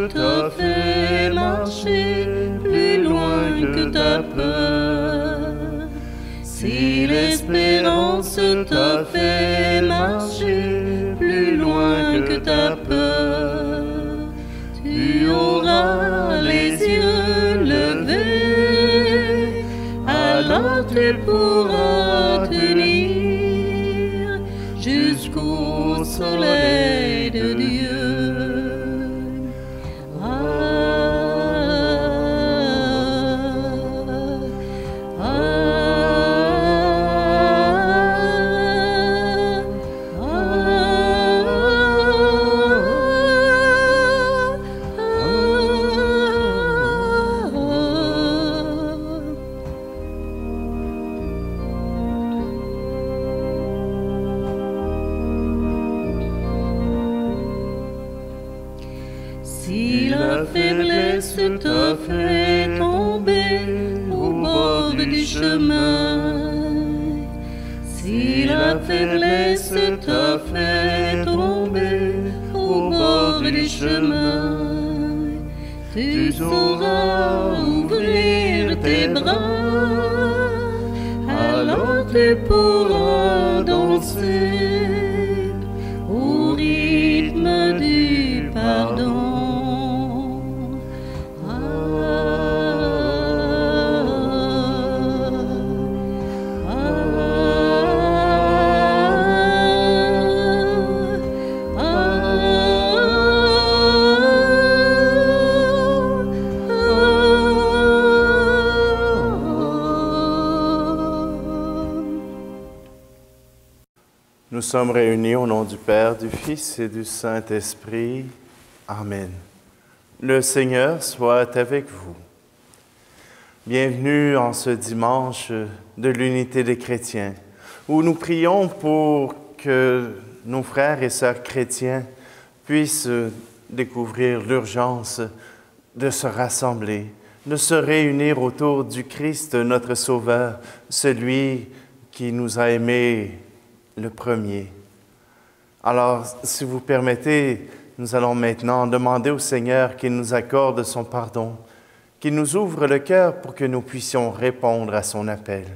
t'a fait marcher plus loin que ta peur, si l'espérance t'a fait marcher plus loin que ta peur, tu auras les yeux levés, alors tu pourras tenir jusqu'au soleil de Dieu. Si la faiblesse t'a fait tomber au bord du chemin, si la faiblesse t'a fait tomber au bord du chemin, tu sauras ouvrir tes bras, alors tu pourras danser au rythme du pardon. Nous sommes réunis au nom du Père, du Fils et du Saint-Esprit. Amen. Le Seigneur soit avec vous. Bienvenue en ce dimanche de l'unité des chrétiens, où nous prions pour que nos frères et sœurs chrétiens puissent découvrir l'urgence de se rassembler, de se réunir autour du Christ, notre Sauveur, celui qui nous a aimés le premier. Alors, si vous permettez, nous allons maintenant demander au Seigneur qu'il nous accorde son pardon, qu'il nous ouvre le cœur pour que nous puissions répondre à son appel.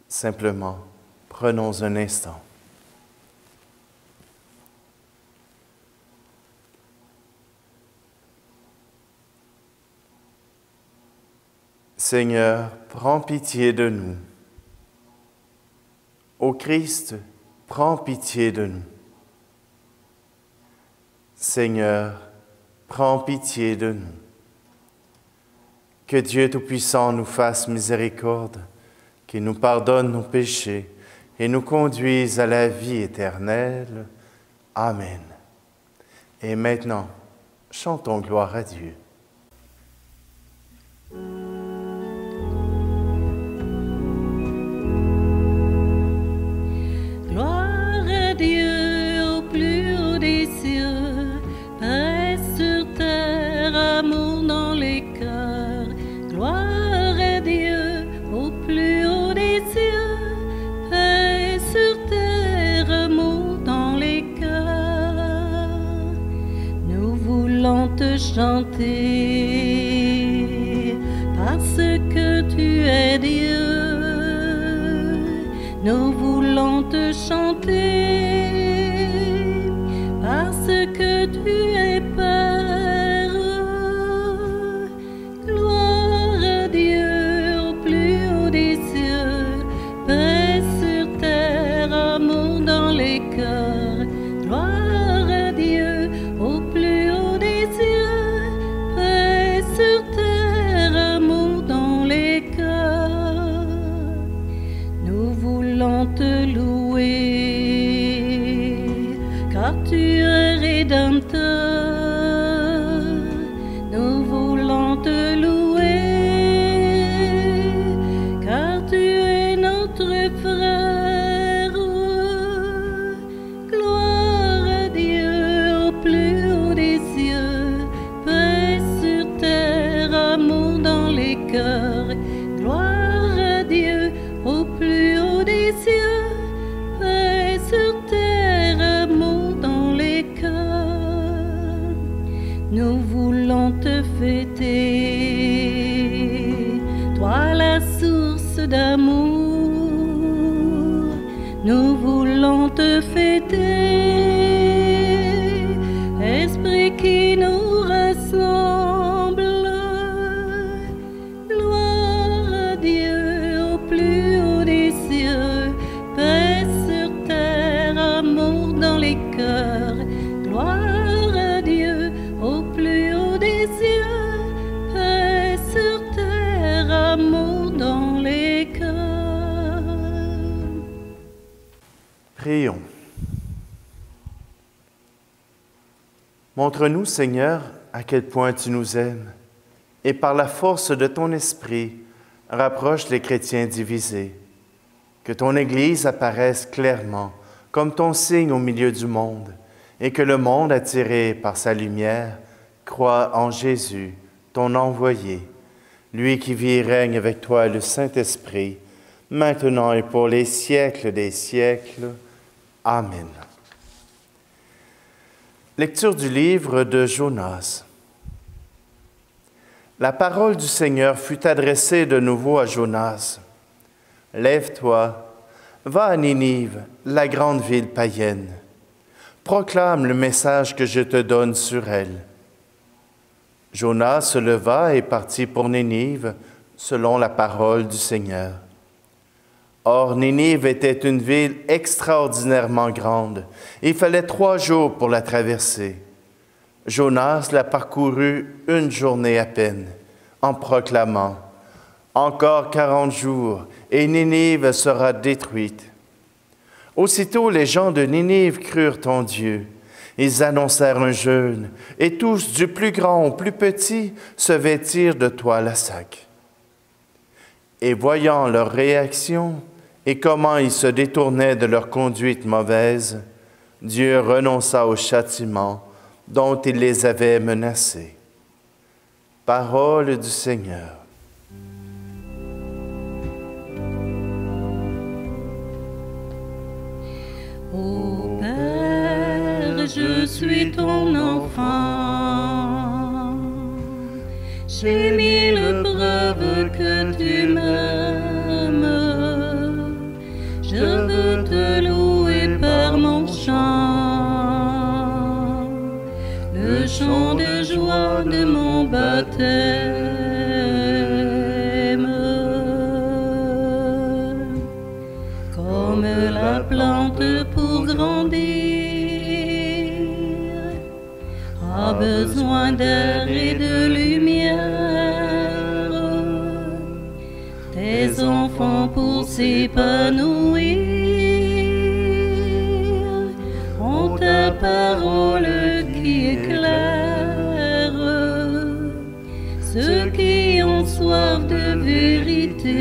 Simplement, prenons un instant. Seigneur, prends pitié de nous. Ô Christ, prends pitié de nous. Seigneur, prends pitié de nous. Que Dieu Tout-Puissant nous fasse miséricorde, qu'il nous pardonne nos péchés et nous conduise à la vie éternelle. Amen. Et maintenant, chantons gloire à Dieu. Chanter parce que tu es Dieu, nous voulons te chanter parce que tu es Père. Gloire à Dieu au plus haut des cieux, paix sur terre, amour dans les cœurs. Gloire à Dieu au plus haut des cieux, sur terre, amour dans les cœurs. Nous voulons te louer, car tu es Rédempteur. d'amour, nous voulons te fêter, Esprit qui nous rassemble. Gloire à Dieu au plus haut des cieux, paix sur terre, amour dans les cœurs. Gloire à Dieu au plus haut des cieux, paix sur terre, amour dans les cœurs. Prions. Montre-nous, Seigneur, à quel point tu nous aimes, et par la force de ton esprit, rapproche les chrétiens divisés. Que ton Église apparaisse clairement comme ton signe au milieu du monde, et que le monde, attiré par sa lumière, croie en Jésus, ton envoyé, lui qui vit et règne avec toi le Saint-Esprit, maintenant et pour les siècles des siècles. Amen. Lecture du livre de Jonas. La parole du Seigneur fut adressée de nouveau à Jonas. « Lève-toi, va à Ninive, la grande ville païenne. Proclame le message que je te donne sur elle. » Jonas se leva et partit pour Ninive, selon la parole du Seigneur. Or, Ninive était une ville extraordinairement grande. Il fallait 3 jours pour la traverser. Jonas la parcourut une journée à peine, en proclamant « Encore 40 jours, et Ninive sera détruite. » Aussitôt, les gens de Ninive crurent en Dieu. Ils annoncèrent un jeûne, et tous, du plus grand au plus petit, se vêtirent de toile à sac. Et voyant leur réaction, et comment ils se détournaient de leur conduite mauvaise, Dieu renonça au châtiment dont il les avait menacés. Parole du Seigneur. Ô Père, je suis ton enfant, j'ai mille preuves que tu m'aimes. Je veux te louer par mon chant, le chant de joie de mon baptême. Comme la plante pour grandir a besoin d'air et de lumière, tes enfants pour s'épanouir ont ta parole qui éclaire. Ceux qui ont soif de vérité,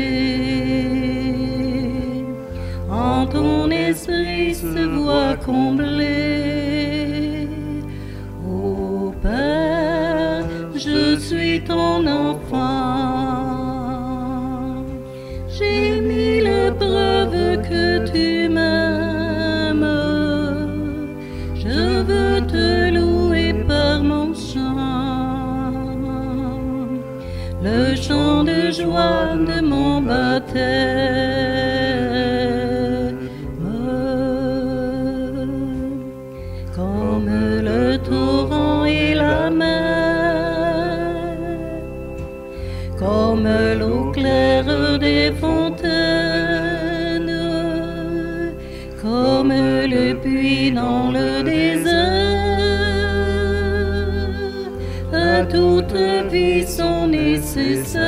en ton esprit se voient comblés. Ô Père, je suis ton enfant, j'ai mille preuves que tu m'aimes. Je veux te louer par mon chant, le chant de joie de mon baptême. Comme le torrent et la mer, comme l'eau claire des fontaines, comme le puits dans le désert, à toute vie sont nécessaires.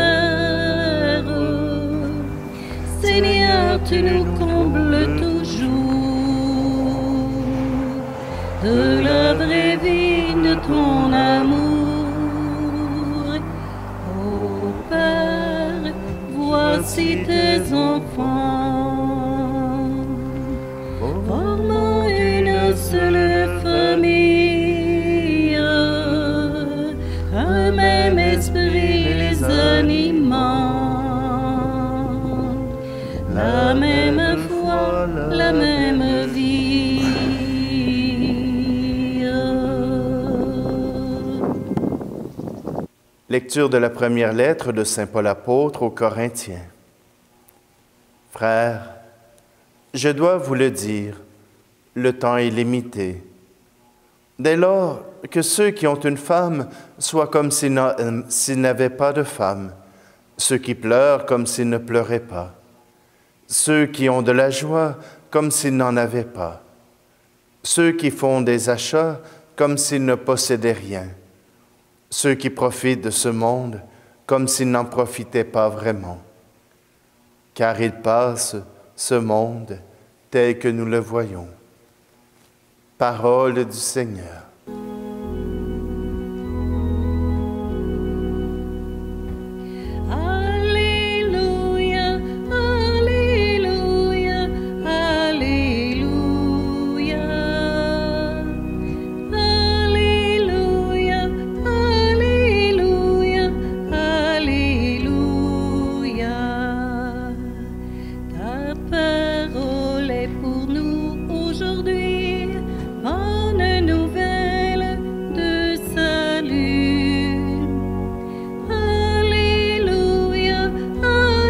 Seigneur, tu nous combles toujours de la vraie vie de ton amour. Ô Père, voici tes enfants, formant une seule famille, un même esprit les animant, la même foi, la même vie. Lecture de la première lettre de Saint Paul apôtre aux Corinthiens. Frères, je dois vous le dire, le temps est limité. Dès lors que ceux qui ont une femme soient comme s'ils n'avaient pas de femme, ceux qui pleurent comme s'ils ne pleuraient pas, ceux qui ont de la joie comme s'ils n'en avaient pas, ceux qui font des achats comme s'ils ne possédaient rien, ceux qui profitent de ce monde comme s'ils n'en profitaient pas vraiment. Car il passe, ce monde, tel que nous le voyons. Parole du Seigneur. Alléluia, Alléluia, Alléluia. Alléluia, Alléluia, Alléluia. Ta parole est pour nous aujourd'hui, bonne nouvelle de salut. Alléluia,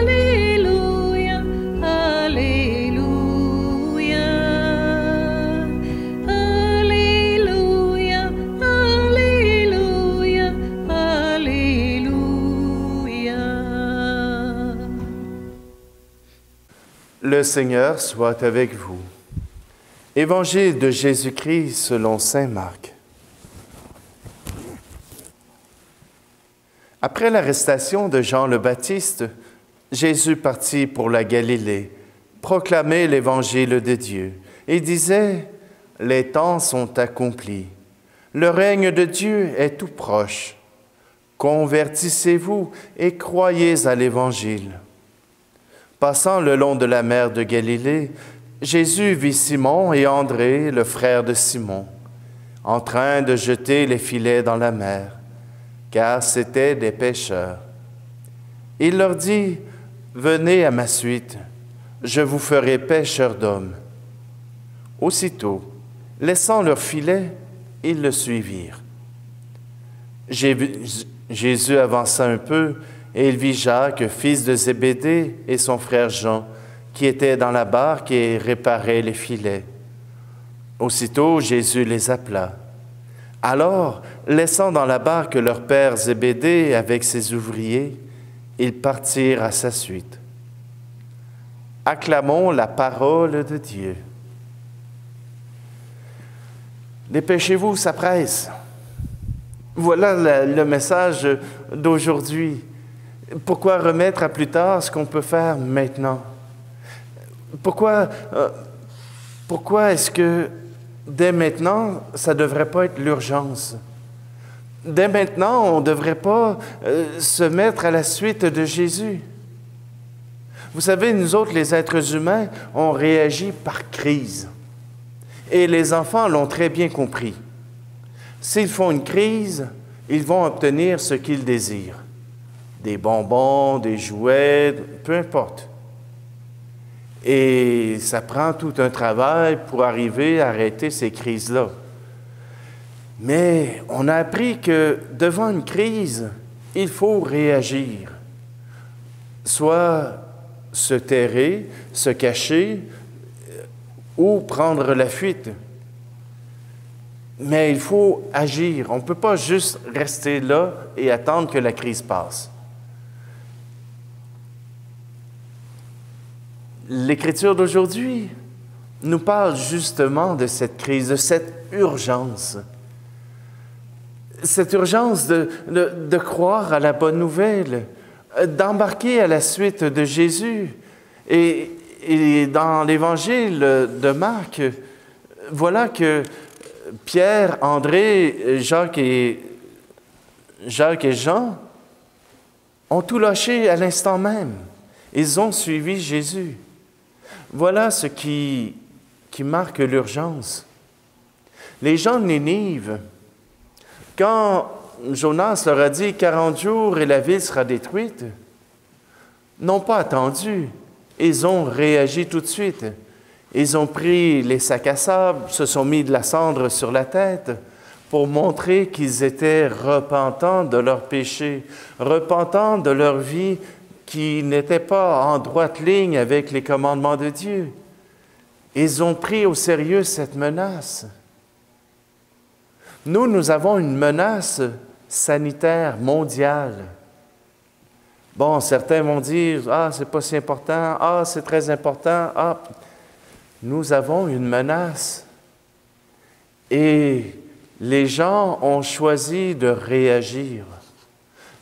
Alléluia, Alléluia. Alléluia, Alléluia, Alléluia. Le Seigneur soit avec vous. Évangile de Jésus-Christ selon saint Marc. Après l'arrestation de Jean le Baptiste, Jésus partit pour la Galilée, proclamait l'Évangile de Dieu et disait « Les temps sont accomplis, le règne de Dieu est tout proche. Convertissez-vous et croyez à l'Évangile. » Passant le long de la mer de Galilée, Jésus vit Simon et André, le frère de Simon, en train de jeter les filets dans la mer, car c'étaient des pêcheurs. Il leur dit, « Venez à ma suite, je vous ferai pêcheurs d'hommes. » Aussitôt, laissant leurs filets, ils le suivirent. Jésus avança un peu, et il vit Jacques, fils de Zébédée, et son frère Jean, qui étaient dans la barque et réparaient les filets. Aussitôt, Jésus les appela. Alors, laissant dans la barque leur père Zébédée avec ses ouvriers, ils partirent à sa suite. Acclamons la parole de Dieu. Dépêchez-vous, ça presse. Voilà le message d'aujourd'hui. Pourquoi remettre à plus tard ce qu'on peut faire maintenant? Pourquoi est-ce que dès maintenant, ça ne devrait pas être l'urgence? Dès maintenant, on ne devrait pas se mettre à la suite de Jésus. Vous savez, nous autres, les êtres humains, on réagit par crise. Et les enfants l'ont très bien compris. S'ils font une crise, ils vont obtenir ce qu'ils désirent. Des bonbons, des jouets, peu importe. Et ça prend tout un travail pour arriver à arrêter ces crises-là. Mais on a appris que devant une crise, il faut réagir. Soit se terrer, se cacher ou prendre la fuite. Mais il faut agir. On ne peut pas juste rester là et attendre que la crise passe. L'Écriture d'aujourd'hui nous parle justement de cette crise, de cette urgence. Cette urgence de croire à la bonne nouvelle, d'embarquer à la suite de Jésus. Et dans l'Évangile de Marc, voilà que Pierre, André, Jacques et Jean ont tout lâché à l'instant même. Ils ont suivi Jésus. Voilà ce qui marque l'urgence. Les gens de Ninive, quand Jonas leur a dit « 40 jours et la ville sera détruite », n'ont pas attendu. Ils ont réagi tout de suite. Ils ont pris les sacs à sable, se sont mis de la cendre sur la tête pour montrer qu'ils étaient repentants de leurs péchés, repentants de leur vie qui n'étaient pas en droite ligne avec les commandements de Dieu. Ils ont pris au sérieux cette menace. Nous avons une menace sanitaire mondiale. Bon, certains vont dire, « Ah, c'est pas si important. Ah, c'est très important. Ah, nous avons une menace. » Et les gens ont choisi de réagir.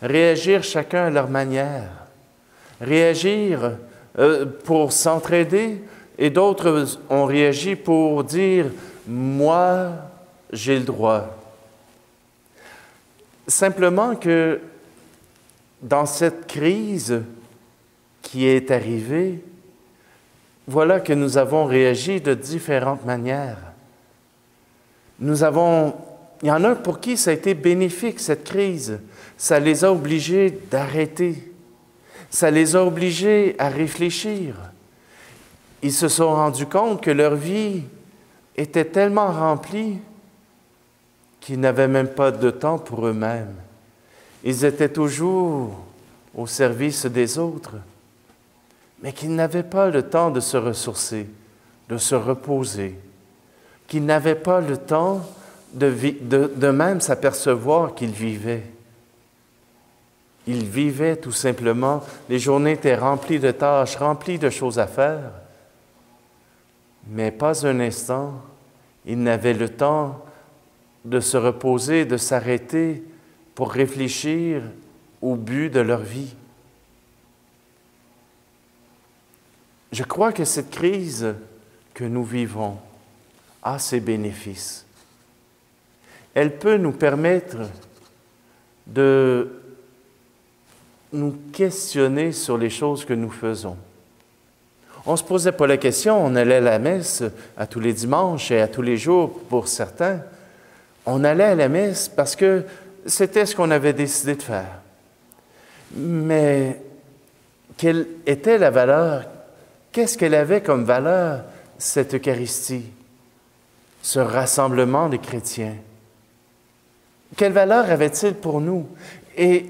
Réagir chacun à leur manière. Réagir pour s'entraider, et d'autres ont réagi pour dire « Moi, j'ai le droit. » Simplement que dans cette crise qui est arrivée, voilà que nous avons réagi de différentes manières. Il y en a pour qui ça a été bénéfique, cette crise. Ça les a obligés d'arrêter. Ça les a obligés à réfléchir. Ils se sont rendus compte que leur vie était tellement remplie qu'ils n'avaient même pas de temps pour eux-mêmes. Ils étaient toujours au service des autres, mais qu'ils n'avaient pas le temps de se ressourcer, de se reposer, qu'ils n'avaient pas le temps de même s'apercevoir qu'ils vivaient. Ils vivaient tout simplement, les journées étaient remplies de tâches, remplies de choses à faire, mais pas un instant, ils n'avaient le temps de se reposer, de s'arrêter pour réfléchir au but de leur vie. Je crois que cette crise que nous vivons a ses bénéfices. Elle peut nous permettre de nous questionner sur les choses que nous faisons. On ne se posait pas la question, on allait à la messe à tous les dimanches et à tous les jours pour certains. On allait à la messe parce que c'était ce qu'on avait décidé de faire. Mais quelle était la valeur? Qu'est-ce qu'elle avait comme valeur, cette Eucharistie, ce rassemblement des chrétiens? Quelle valeur avait-il pour nous? Et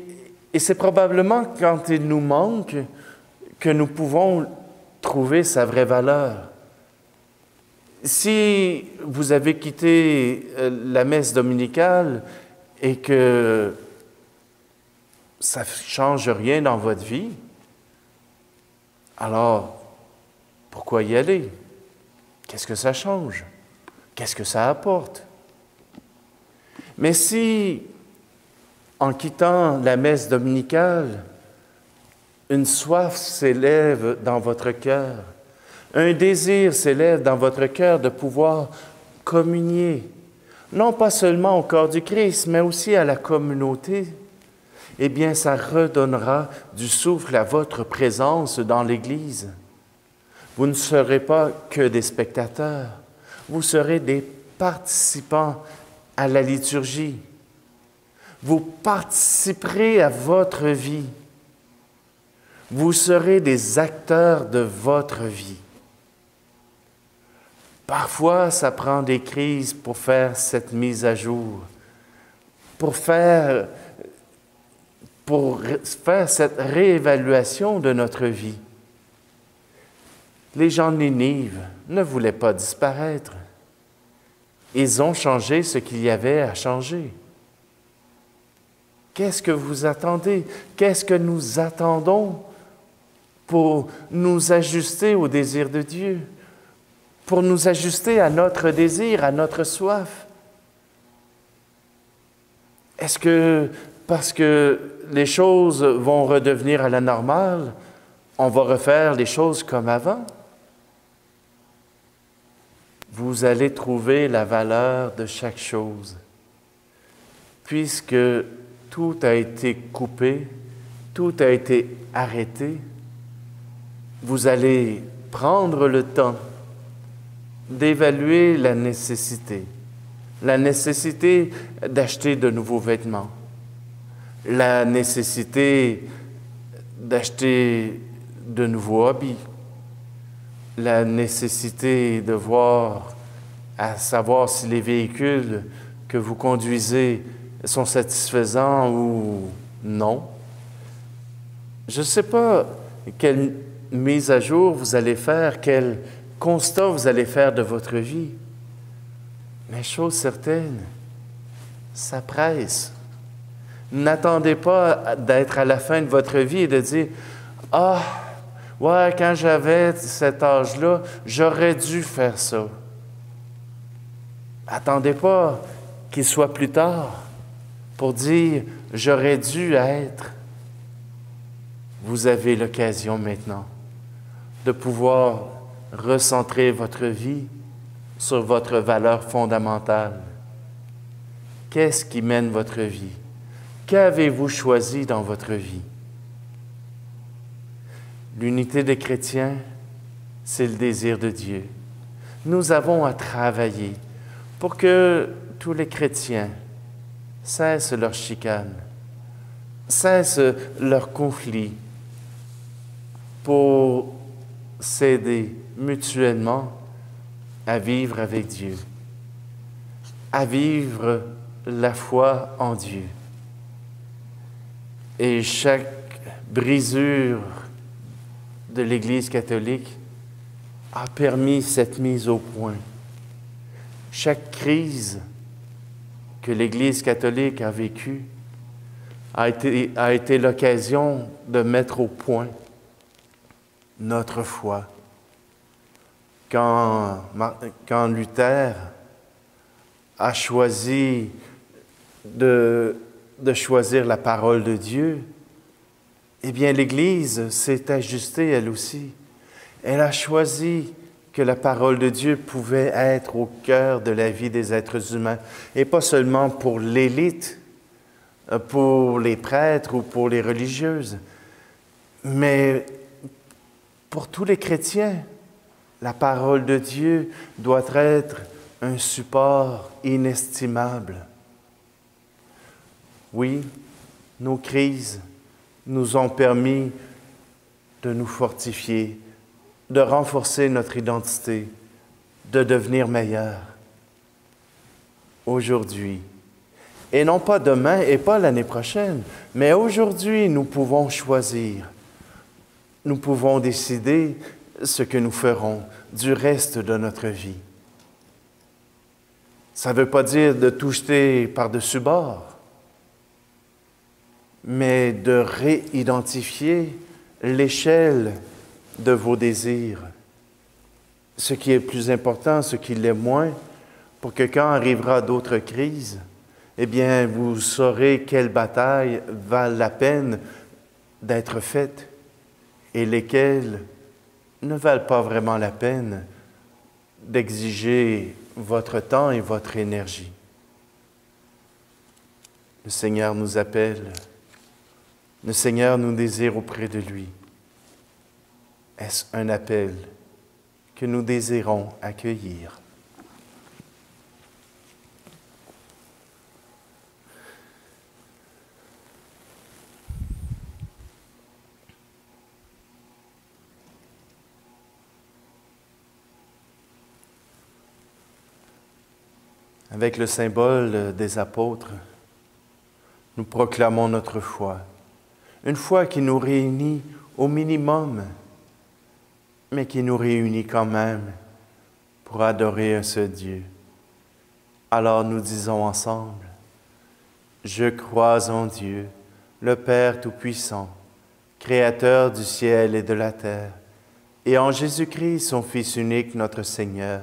c'est probablement quand il nous manque que nous pouvons trouver sa vraie valeur. Si vous avez quitté la messe dominicale et que ça ne change rien dans votre vie, alors pourquoi y aller? Qu'est-ce que ça change? Qu'est-ce que ça apporte? Mais si, en quittant la messe dominicale, une soif s'élève dans votre cœur, un désir s'élève dans votre cœur de pouvoir communier, non pas seulement au corps du Christ, mais aussi à la communauté, eh bien, ça redonnera du souffle à votre présence dans l'Église. Vous ne serez pas que des spectateurs, vous serez des participants à la liturgie. Vous participerez à votre vie. Vous serez des acteurs de votre vie. Parfois, ça prend des crises pour faire cette mise à jour, pour faire cette réévaluation de notre vie. Les gens de Ninive ne voulaient pas disparaître. Ils ont changé ce qu'il y avait à changer. Qu'est-ce que vous attendez? Qu'est-ce que nous attendons pour nous ajuster au désir de Dieu? Pour nous ajuster à notre désir, à notre soif? Est-ce que parce que les choses vont redevenir à la normale, on va refaire les choses comme avant? Vous allez trouver la valeur de chaque chose, puisque tout a été coupé, tout a été arrêté. Vous allez prendre le temps d'évaluer la nécessité d'acheter de nouveaux vêtements, la nécessité d'acheter de nouveaux habits, la nécessité de voir, à savoir si les véhicules que vous conduisez sont satisfaisants ou non. Je ne sais pas quelle mise à jour vous allez faire, quel constat vous allez faire de votre vie. Mais chose certaine, ça presse. N'attendez pas d'être à la fin de votre vie et de dire « Ah, ouais, quand j'avais cet âge-là, j'aurais dû faire ça. » Attendez pas qu'il soit plus tard pour dire « J'aurais dû être. » Vous avez l'occasion maintenant de pouvoir recentrer votre vie sur votre valeur fondamentale. Qu'est-ce qui mène votre vie? Qu'avez-vous choisi dans votre vie? L'unité des chrétiens, c'est le désir de Dieu. Nous avons à travailler pour que tous les chrétiens cessent leurs chicanes, cessent leurs conflits, pour s'aider mutuellement à vivre avec Dieu, à vivre la foi en Dieu. Et chaque brisure de l'Église catholique a permis cette mise au point. Chaque crise que l'Église catholique a vécue a été l'occasion de mettre au point notre foi. Quand Luther a choisi de choisir la parole de Dieu, eh bien l'Église s'est ajustée elle aussi. Elle a choisi que la parole de Dieu pouvait être au cœur de la vie des êtres humains, et pas seulement pour l'élite, pour les prêtres ou pour les religieuses, mais pour tous les chrétiens. La parole de Dieu doit être un support inestimable. Oui, nos crises nous ont permis de nous fortifier, de renforcer notre identité, de devenir meilleurs. Aujourd'hui, et non pas demain et pas l'année prochaine, mais aujourd'hui, nous pouvons choisir. Nous pouvons décider ce que nous ferons du reste de notre vie. Ça ne veut pas dire de tout jeter par-dessus bord, mais de réidentifier l'échelle de vos désirs. Ce qui est le plus important, ce qui l'est moins, pour que quand arrivera d'autres crises, eh bien, vous saurez quelles batailles valent la peine d'être faites et lesquelles ne valent pas vraiment la peine d'exiger votre temps et votre énergie. Le Seigneur nous appelle. Le Seigneur nous désire auprès de lui. Est-ce un appel que nous désirons accueillir? Avec le symbole des apôtres, nous proclamons notre foi. Une foi qui nous réunit au minimum, mais qui nous réunit quand même pour adorer un seul Dieu. Alors nous disons ensemble, « Je crois en Dieu, le Père Tout-Puissant, Créateur du ciel et de la terre, et en Jésus-Christ, son Fils unique, notre Seigneur,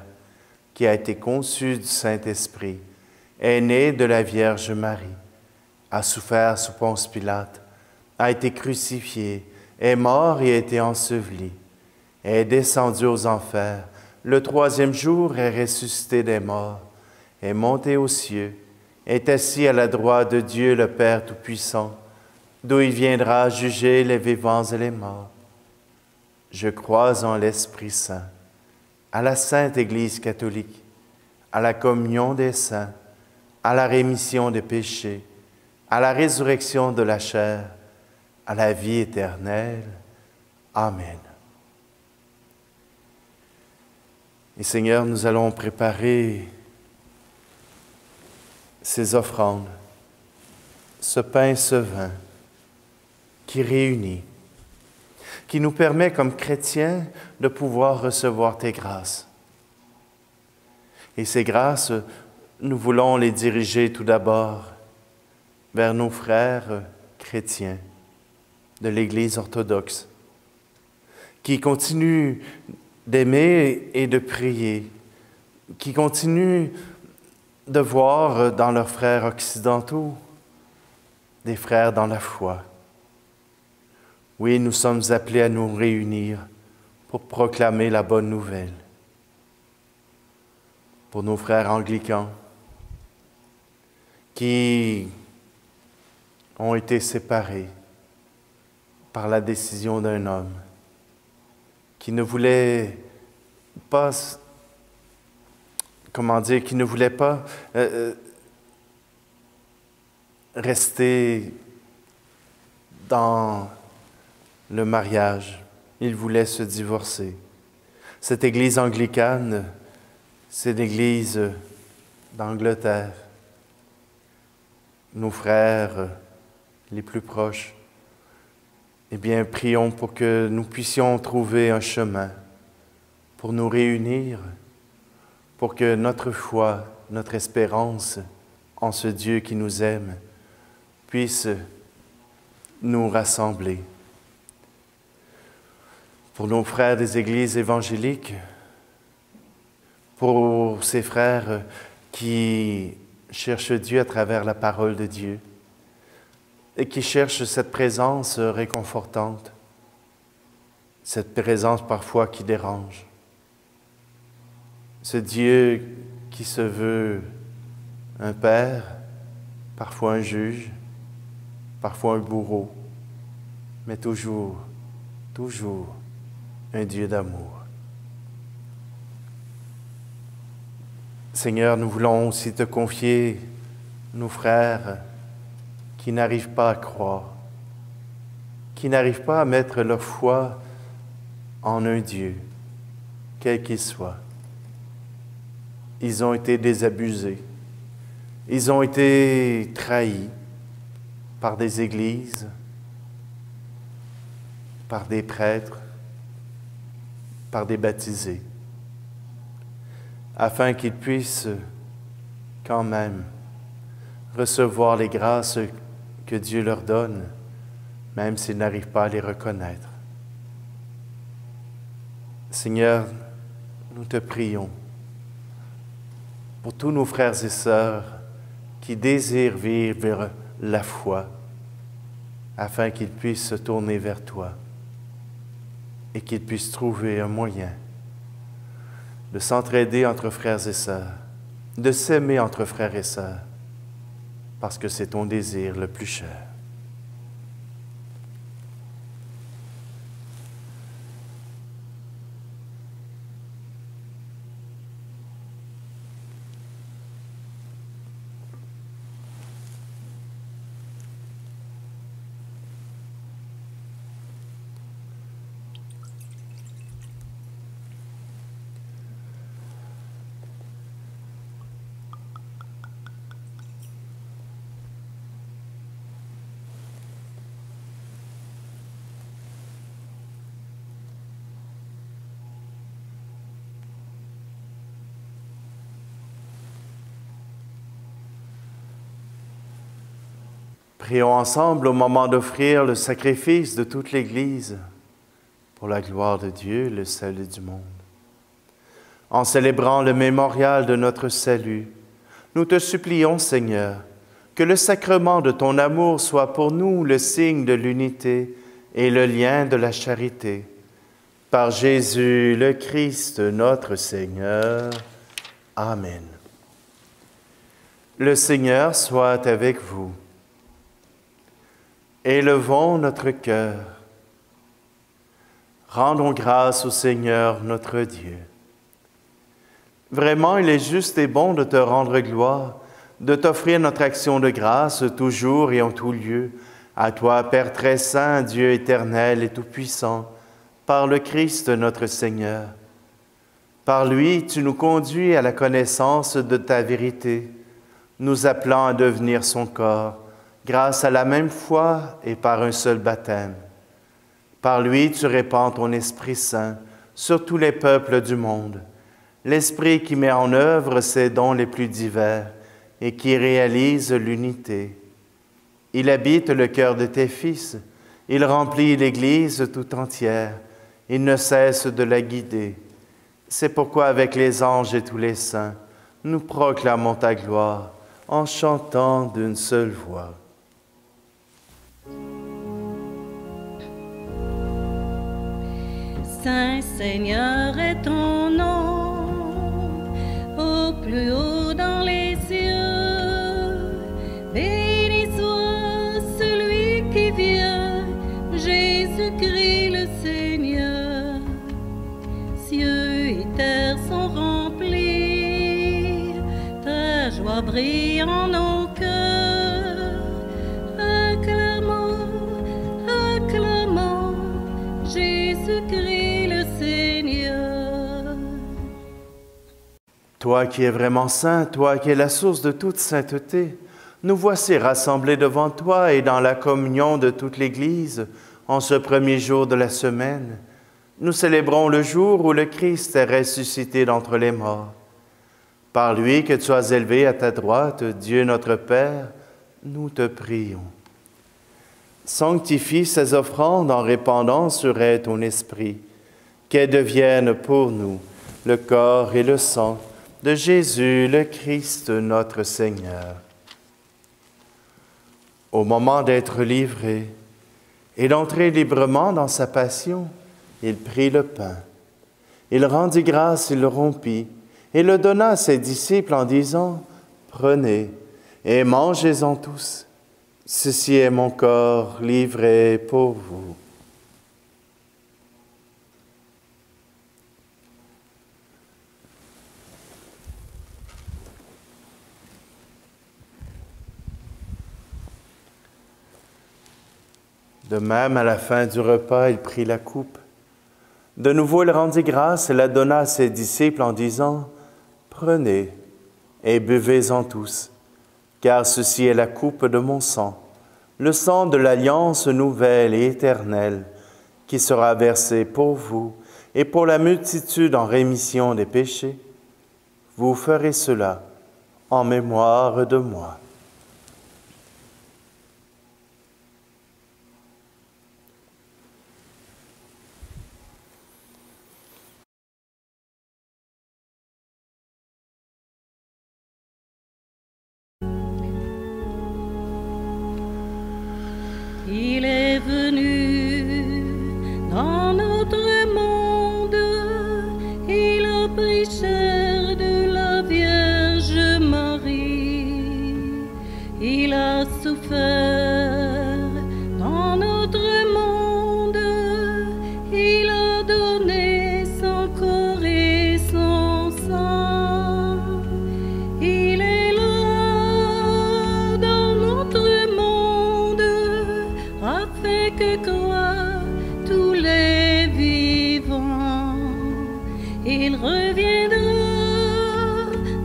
qui a été conçu du Saint-Esprit, est né de la Vierge Marie, a souffert sous Ponce Pilate, a été crucifié, est mort et a été enseveli, est descendu aux enfers, le troisième jour est ressuscité des morts, est monté aux cieux, est assis à la droite de Dieu le Père Tout-Puissant, d'où il viendra juger les vivants et les morts. Je crois en l'Esprit Saint, à la Sainte Église catholique, à la communion des saints, à la rémission des péchés, à la résurrection de la chair, à la vie éternelle. Amen. Et Seigneur, nous allons préparer ces offrandes, ce pain, ce vin qui réunit, qui nous permet comme chrétiens de pouvoir recevoir tes grâces. Et ces grâces, nous voulons les diriger tout d'abord vers nos frères chrétiens de l'Église orthodoxe, qui continuent d'aimer et de prier, qui continuent de voir dans leurs frères occidentaux des frères dans la foi. Oui, nous sommes appelés à nous réunir pour proclamer la bonne nouvelle. Pour nos frères anglicans qui ont été séparés par la décision d'un homme qui ne voulait pas, qui ne voulait pas rester dans le mariage. Il voulait se divorcer. Cette Église anglicane, c'est l'Église d'Angleterre. Nos frères les plus proches, eh bien, prions pour que nous puissions trouver un chemin pour nous réunir, pour que notre foi, notre espérance en ce Dieu qui nous aime puisse nous rassembler. Pour nos frères des églises évangéliques, pour ces frères qui cherchent Dieu à travers la parole de Dieu et qui cherchent cette présence réconfortante, cette présence parfois qui dérange. Ce Dieu qui se veut un père, parfois un juge, parfois un bourreau, mais toujours un Dieu d'amour. Seigneur, nous voulons aussi te confier nos frères qui n'arrivent pas à croire, qui n'arrivent pas à mettre leur foi en un Dieu, quel qu'il soit. Ils ont été désabusés, ils ont été trahis par des églises, par des prêtres, par des baptisés, afin qu'ils puissent quand même recevoir les grâces que Dieu leur donne, même s'ils n'arrivent pas à les reconnaître. Seigneur, nous te prions pour tous nos frères et sœurs qui désirent vivre la foi, afin qu'ils puissent se tourner vers toi et qu'ils puissent trouver un moyen de s'entraider entre frères et sœurs, de s'aimer entre frères et sœurs, parce que c'est ton désir le plus cher. Prions ensemble au moment d'offrir le sacrifice de toute l'Église pour la gloire de Dieu, le salut du monde. En célébrant le mémorial de notre salut, nous te supplions, Seigneur, que le sacrement de ton amour soit pour nous le signe de l'unité et le lien de la charité. Par Jésus le Christ, notre Seigneur. Amen. Le Seigneur soit avec vous. Élevons notre cœur. Rendons grâce au Seigneur notre Dieu. Vraiment, il est juste et bon de te rendre gloire, de t'offrir notre action de grâce toujours et en tout lieu, à toi, Père très saint, Dieu éternel et tout-puissant, par le Christ notre Seigneur. Par lui, tu nous conduis à la connaissance de ta vérité, nous appelant à devenir son corps, grâce à la même foi et par un seul baptême. Par lui, tu répands ton Esprit Saint sur tous les peuples du monde, l'Esprit qui met en œuvre ses dons les plus divers et qui réalise l'unité. Il habite le cœur de tes fils, il remplit l'Église tout entière, il ne cesse de la guider. C'est pourquoi avec les anges et tous les saints, nous proclamons ta gloire en chantant d'une seule voix. Saint Seigneur est ton nom, au plus haut dans les cieux. Béni soit celui qui vient, Jésus-Christ le Seigneur. Cieux et terre sont remplis, ta joie brille en nos cœurs. Acclamons, acclamons, Jésus-Christ le Seigneur. Toi qui es vraiment saint, toi qui es la source de toute sainteté, nous voici rassemblés devant toi et dans la communion de toute l'Église en ce premier jour de la semaine. Nous célébrons le jour où le Christ est ressuscité d'entre les morts. Par lui que tu as élevé à ta droite, Dieu notre Père, nous te prions. Sanctifie ces offrandes en répandant sur elles ton esprit, qu'elles deviennent pour nous le corps et le sang de Jésus le Christ notre Seigneur. Au moment d'être livré et d'entrer librement dans sa passion, il prit le pain. Il rendit grâce, il le rompit et le donna à ses disciples en disant « Prenez et mangez-en tous. Ceci est mon corps livré pour vous. » De même, à la fin du repas, il prit la coupe. De nouveau, il rendit grâce et la donna à ses disciples en disant « Prenez et buvez-en tous, car ceci est la coupe de mon sang, le sang de l'alliance nouvelle et éternelle, qui sera versé pour vous et pour la multitude en rémission des péchés. Vous ferez cela en mémoire de moi. » Il est venu dans notre monde, il a pris chair de la Vierge Marie, il a souffert dans notre monde, il a donné son corps et son sang. Il est là dans notre monde, afin que croient tous les vivants. Il reviendra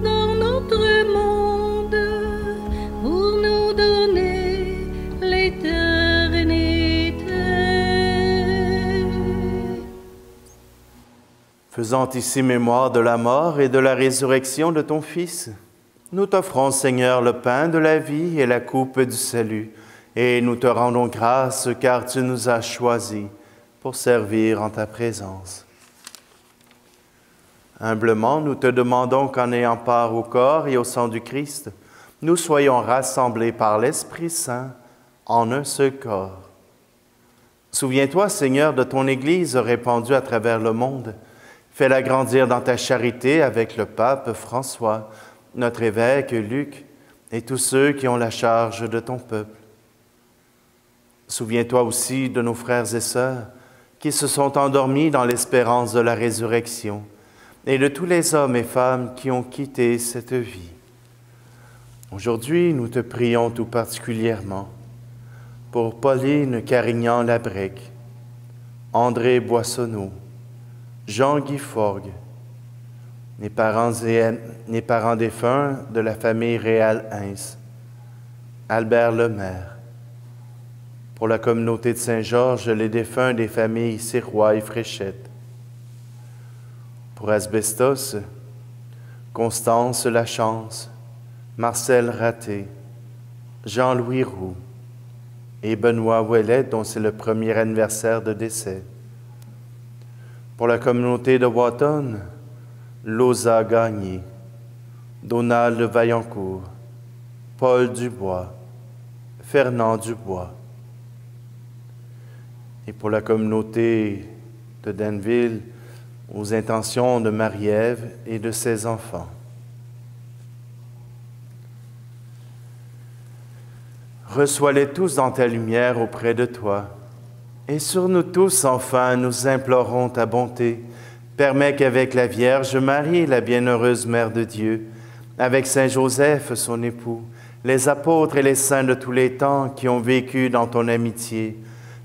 dans notre monde pour nous donner l'éternité. Faisant ici mémoire de la mort et de la résurrection de ton Fils, nous t'offrons, Seigneur, le pain de la vie et la coupe du salut, et nous te rendons grâce car tu nous as choisis pour servir en ta présence. Humblement, nous te demandons qu'en ayant part au corps et au sang du Christ, nous soyons rassemblés par l'Esprit Saint en un seul corps. Souviens-toi, Seigneur, de ton Église répandue à travers le monde. Fais-la grandir dans ta charité avec le pape François, notre évêque Luc et tous ceux qui ont la charge de ton peuple. Souviens-toi aussi de nos frères et sœurs qui se sont endormis dans l'espérance de la résurrection et de tous les hommes et femmes qui ont quitté cette vie. Aujourd'hui, nous te prions tout particulièrement pour Pauline Carignan-Labrec, André Boissonneau, Jean-Guy Forgue, les parents défunts de la famille Réal-Hins, Albert Lemaire, Pour la communauté de Saint-Georges, les défunts des familles Sirois et Fréchette. Pour Asbestos, Constance Lachance, Marcel Raté, Jean-Louis Roux et Benoît Ouellet, dont c'est le premier anniversaire de décès. Pour la communauté de Watton, Loza Gagné, Donald Vaillancourt, Paul Dubois, Fernand Dubois. Et pour la communauté de Danville, aux intentions de Marie-Ève et de ses enfants. Reçois-les tous dans ta lumière auprès de toi. Et sur nous tous, enfin, nous implorons ta bonté. Permets qu'avec la Vierge Marie, la bienheureuse Mère de Dieu, avec Saint Joseph, son époux, les apôtres et les saints de tous les temps qui ont vécu dans ton amitié,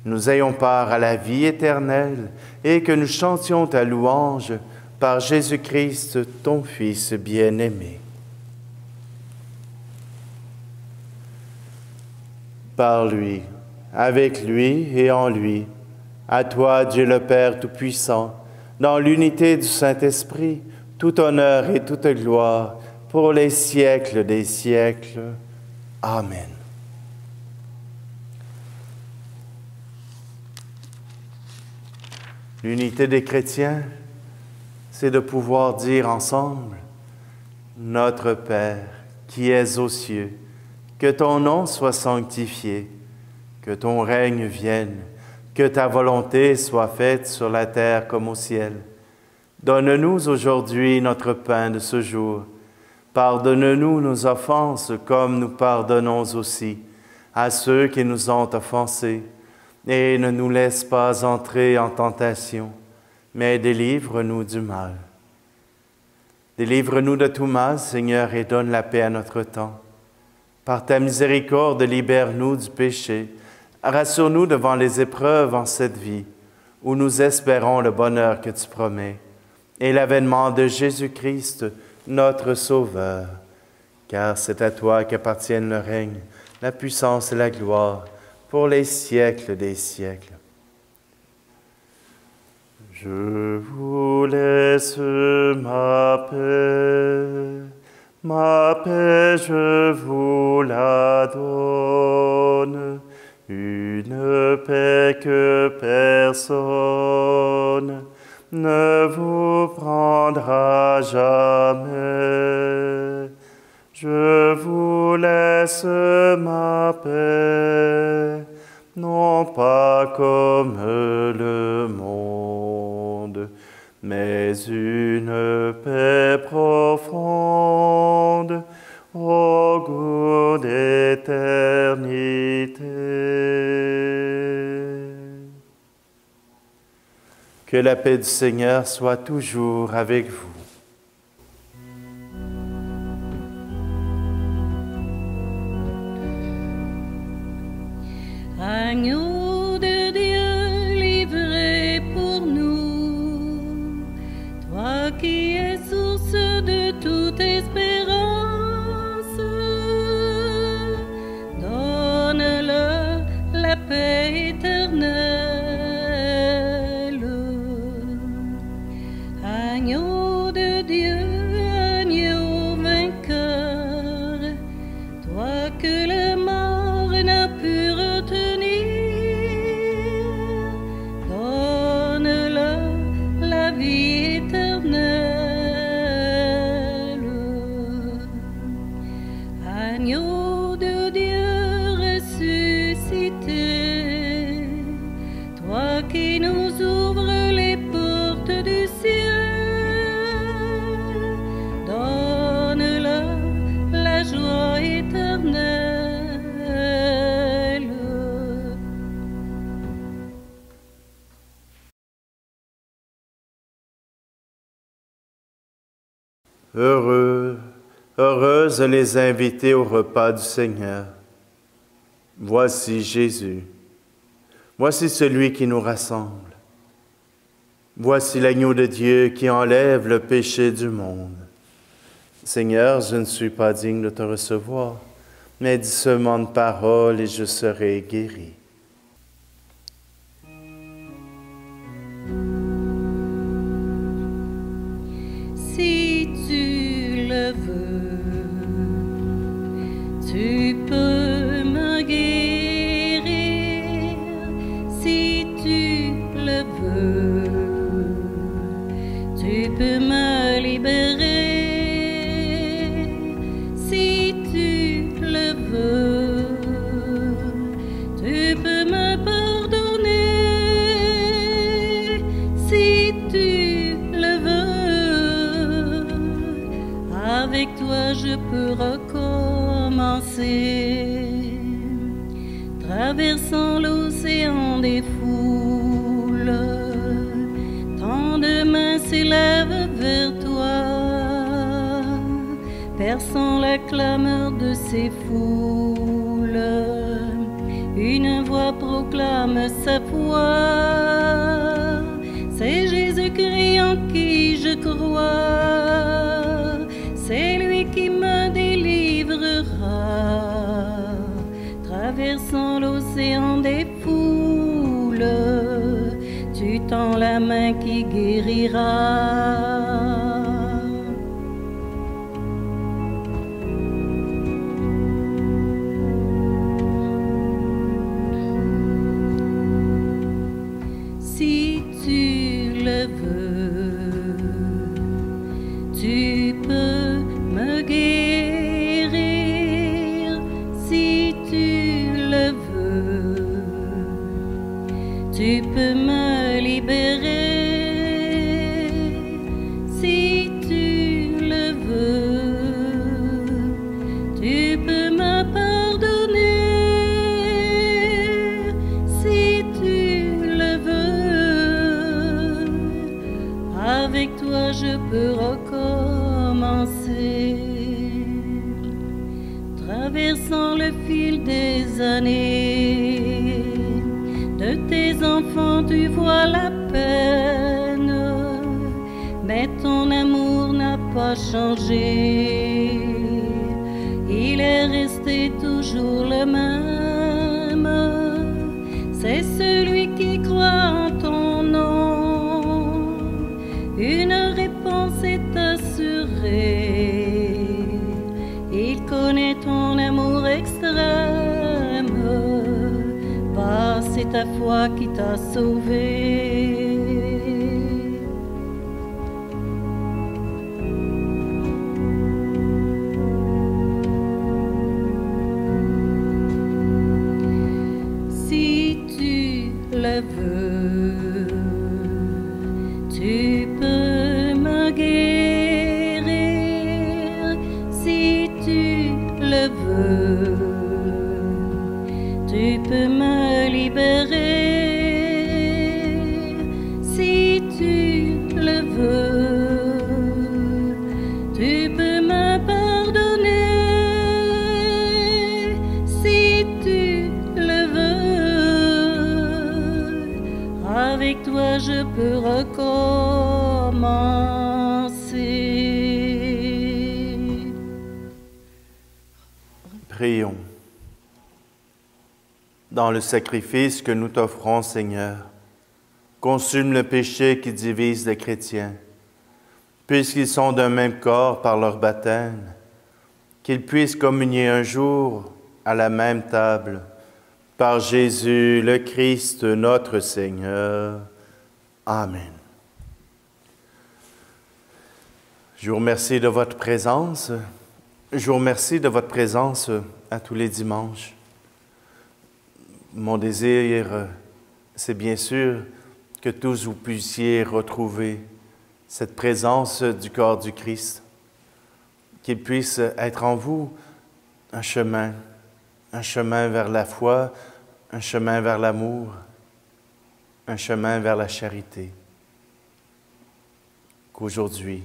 nous ayons part à la vie éternelle et que nous chantions ta louange par Jésus-Christ, ton Fils bien-aimé. Par lui, avec lui et en lui, à toi, Dieu le Père Tout-Puissant, dans l'unité du Saint-Esprit, tout honneur et toute gloire pour les siècles des siècles. Amen. L'unité des chrétiens, c'est de pouvoir dire ensemble, « Notre Père, qui es aux cieux, que ton nom soit sanctifié, que ton règne vienne, que ta volonté soit faite sur la terre comme au ciel. Donne-nous aujourd'hui notre pain de ce jour. Pardonne-nous nos offenses comme nous pardonnons aussi à ceux qui nous ont offensés. Et ne nous laisse pas entrer en tentation, mais délivre-nous du mal. Délivre-nous de tout mal, Seigneur, et donne la paix à notre temps. Par ta miséricorde, libère-nous du péché. Rassure-nous devant les épreuves en cette vie, où nous espérons le bonheur que tu promets, et l'avènement de Jésus-Christ, notre Sauveur. Car c'est à toi qu'appartiennent le règne, la puissance et la gloire, pour les siècles des siècles. Je vous laisse ma paix je vous la donne, une paix que personne ne vous prendra jamais. Je vous laisse ma paix, non pas comme le monde, mais une paix profonde, au goût d'éternité. Que la paix du Seigneur soit toujours avec vous. Agneau de Dieu livré pour nous, toi qui es source de toute espérance, donne-leur la paix éternelle. Agneau de Dieu, agneau vainqueur, toi que le mort n'a pu retenir, donne-leur la vie éternelle. Agneau de Dieu ressuscité, toi qui nous ouvres les portes du ciel, donne-leur la joie éternelle. Heureux, heureuses les invités au repas du Seigneur. Voici Jésus. Voici celui qui nous rassemble. Voici l'agneau de Dieu qui enlève le péché du monde. Seigneur, je ne suis pas digne de te recevoir, mais dis seulement une parole et je serai guéri. Si tu le veux, tu peux me guérir. Si tu le veux, tu peux me libérer. Si tu le veux, tu peux me pardonner. Si tu le veux, avec toi je peux recommencer. Traversant l'océan des foules, tant de mains s'élèvent vers toi, perçant la clameur de ces foules. Une voix proclame sa foi, c'est Jésus-Christ en qui je crois, c'est lui qui me délivrera. Traversant l'océan des foules, tu tends la main qui guérira. Si tu le veux, tu peux me guérir. Si tu le veux, tu peux me libérer. Si tu le veux, tu peux me pardonner. Si tu le veux, avec toi je peux recommencer. Traversant le fil des années, de tes enfants tu vois la peine, mais ton amour n'a pas changé. Il est resté toujours le même. C'est celui qui croit en ton nom. Une réponse est assurée. Il connaît ton amour extrême. Va, c'est ta foi qui t'a sauvé. Si tu le veux, tu peux me guérir. Si tu le veux, tu peux me libérer. Si tu le veux, tu peux me pardonner. Si tu le veux, avec toi je peux recommencer. Prions. Dans le sacrifice que nous t'offrons, Seigneur, consume le péché qui divise les chrétiens, puisqu'ils sont d'un même corps par leur baptême, qu'ils puissent communier un jour à la même table, par Jésus le Christ notre Seigneur. Amen. Je vous remercie de votre présence. Je vous remercie de votre présence à tous les dimanches. Mon désir, c'est bien sûr que tous vous puissiez retrouver cette présence du corps du Christ, qu'il puisse être en vous un chemin vers la foi, un chemin vers l'amour, un chemin vers la charité. Qu'aujourd'hui,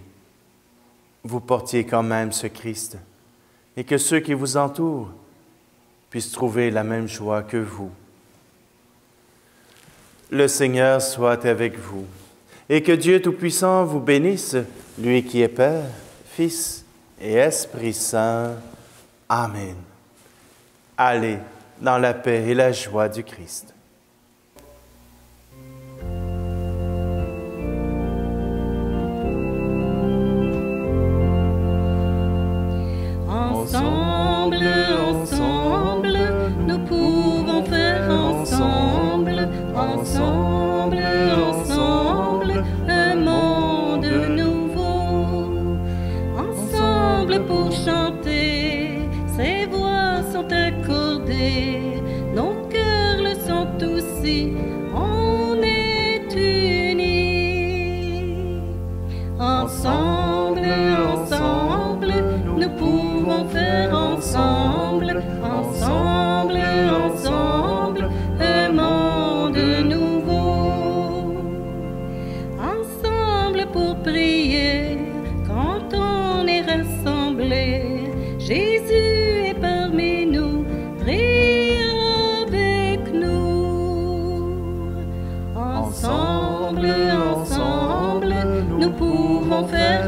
vous portiez quand même ce Christ et que ceux qui vous entourent puissent trouver la même joie que vous. Le Seigneur soit avec vous et que Dieu Tout-Puissant vous bénisse, lui qui est Père, Fils et Esprit Saint. Amen. Allez dans la paix et la joie du Christ. pour prier quand on est rassemblés. Jésus est parmi nous, prie avec nous. Ensemble, ensemble, nous pouvons faire